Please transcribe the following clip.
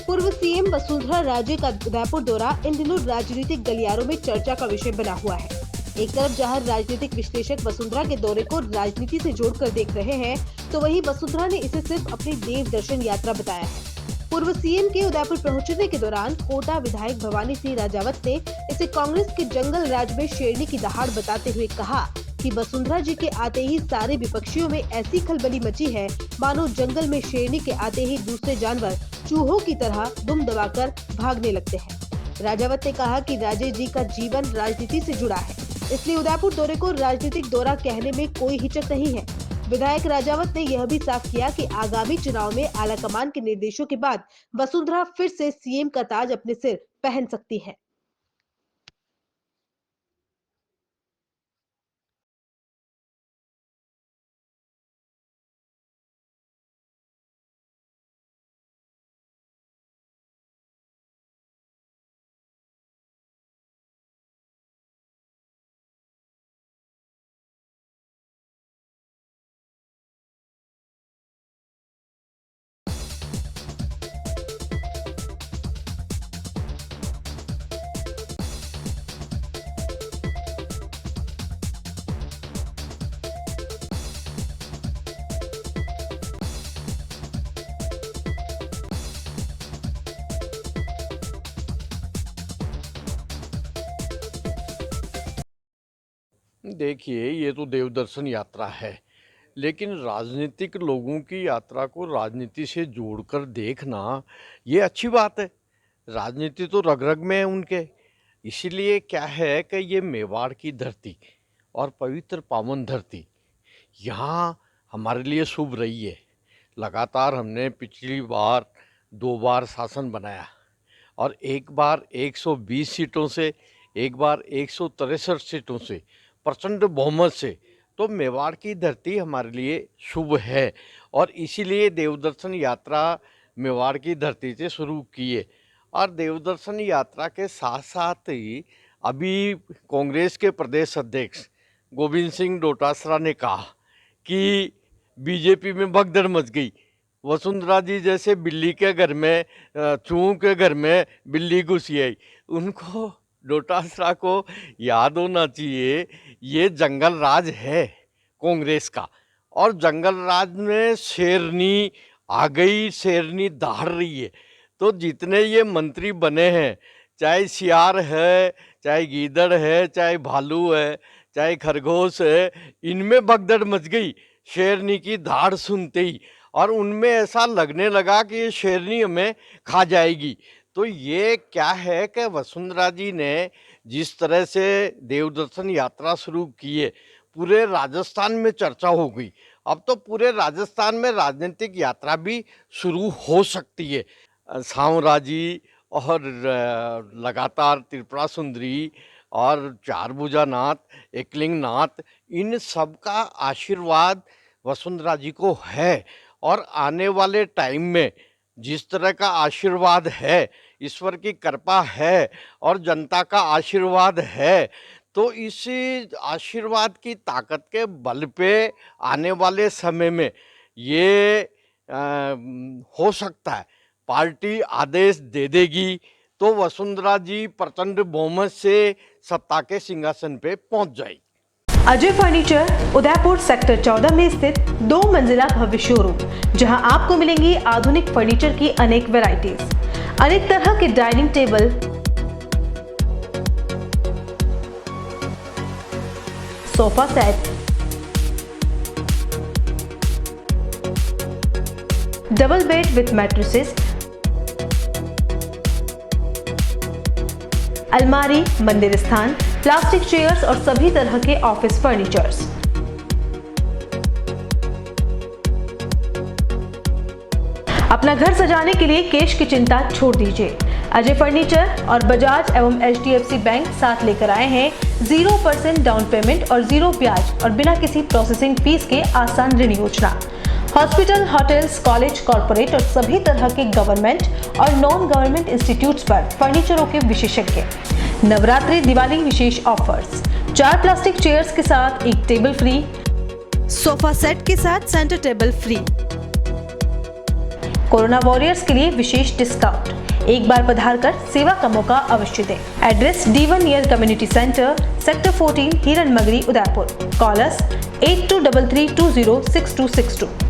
पूर्व सीएम वसुंधरा राजे का उदयपुर दौरा इन दिनों राजनीतिक गलियारों में चर्चा का विषय बना हुआ है। एक तरफ जहां राजनीतिक विश्लेषक वसुंधरा के दौरे को राजनीति से जोड़कर देख रहे हैं, तो वहीं वसुंधरा ने इसे सिर्फ अपनी देव दर्शन यात्रा बताया है। पूर्व सीएम के उदयपुर पहुंचने के दौरान कोटा विधायक भवानी सिंह राजावत ने इसे कांग्रेस के जंगल राज में शेरनी की दहाड़ बताते हुए कहा कि वसुंधरा जी के आते ही सारे विपक्षियों में ऐसी खलबली मची है, मानो जंगल में शेरनी के आते ही दूसरे जानवर चूहों की तरह दुम दबाकर भागने लगते हैं। राजावत ने कहा कि राजे जी का जीवन राजनीति से जुड़ा है, इसलिए उदयपुर दौरे को राजनीतिक दौरा कहने में कोई हिचक नहीं है। विधायक राजावत ने यह भी साफ किया कि आगामी चुनाव में आलाकमान के निर्देशों के बाद वसुंधरा फिर से सीएम का ताज अपने सिर पहन सकती है। देखिए, ये तो देवदर्शन यात्रा है, लेकिन राजनीतिक लोगों की यात्रा को राजनीति से जोड़कर देखना ये अच्छी बात है। राजनीति तो रग-रग में है उनके। इसीलिए क्या है कि ये मेवाड़ की धरती और पवित्र पावन धरती यहाँ हमारे लिए शुभ रही है। लगातार हमने पिछली बार 2 बार शासन बनाया और एक बार 120 सीटों से, एक बार 163 सीटों से, प्रचंड बहुमत से। तो मेवाड़ की धरती हमारे लिए शुभ है और इसीलिए देवदर्शन यात्रा मेवाड़ की धरती से शुरू की है। और देवदर्शन यात्रा के साथ साथ ही अभी कांग्रेस के प्रदेश अध्यक्ष गोविंद सिंह डोटासरा ने कहा कि बीजेपी में भगदड़ मच गई। वसुंधरा जी जैसे बिल्ली के घर में, चूहों के घर में बिल्ली घुसी आई। उनको, डोटासरा को याद होना चाहिए, ये जंगल राज है कांग्रेस का और जंगल राज में शेरनी आ गई, शेरनी दहाड़ रही है। तो जितने ये मंत्री बने हैं, चाहे सियार है, चाहे गीदड़ है, चाहे भालू है, चाहे खरगोश है, इनमें भगदड़ मच गई शेरनी की दहाड़ सुनते ही और उनमें ऐसा लगने लगा कि ये शेरनी हमें खा जाएगी। तो ये क्या है कि वसुंधरा जी ने जिस तरह से देवदर्शन यात्रा शुरू की है, पूरे राजस्थान में चर्चा हो गई। अब तो पूरे राजस्थान में राजनीतिक यात्रा भी शुरू हो सकती है। सांवरा जी और लगातार त्रिपुरा सुंदरी और चारभुजा नाथ, एकलिंग नाथ, इन सब का आशीर्वाद वसुंधरा जी को है और आने वाले टाइम में जिस तरह का आशीर्वाद है, ईश्वर की कृपा है और जनता का आशीर्वाद है, तो इस आशीर्वाद की ताकत के बल पे आने वाले समय में ये हो सकता है पार्टी आदेश दे देगी तो वसुंधरा जी प्रचंड बहुमत से सत्ता के सिंहासन पे पहुंच जाएगी। अजय फर्नीचर, उदयपुर सेक्टर 14 में स्थित 2 मंजिला भव्य शोरूम, जहां आपको मिलेंगी आधुनिक फर्नीचर की अनेक वैरायटीज, अनेक तरह के dining table, sofa set, double bed with mattresses, अलमारी, मंदिर स्थान, प्लास्टिक चेयर्स और सभी तरह के ऑफिस फर्नीचर्स। अपना घर सजाने के लिए कैश की चिंता छोड़ दीजिए। अजय फर्नीचर और बजाज एवं HDFC बैंक साथ लेकर आए हैं 0% डाउन पेमेंट और 0 ब्याज और बिना किसी प्रोसेसिंग फीस के आसान ऋण योजना। हॉस्पिटल, होटल्स, कॉलेज, कॉर्पोरेट और सभी तरह के गवर्नमेंट और नॉन गवर्नमेंट इंस्टीट्यूट्स पर फर्नीचरों के विशेषज्ञ। नवरात्रि, दिवाली विशेष ऑफर्स, 4 प्लास्टिक चेयर्स के साथ 1 टेबल फ्री, सोफा सेट के साथ centre table free, corona warriors के लिए विशेष डिस्काउंट। एक बार पधार कर सेवा का मौका अवश्य दें। Address D1 near community centre, sector 14, हिरन मगरी, उदयपुर। कॉल अस 8233206262।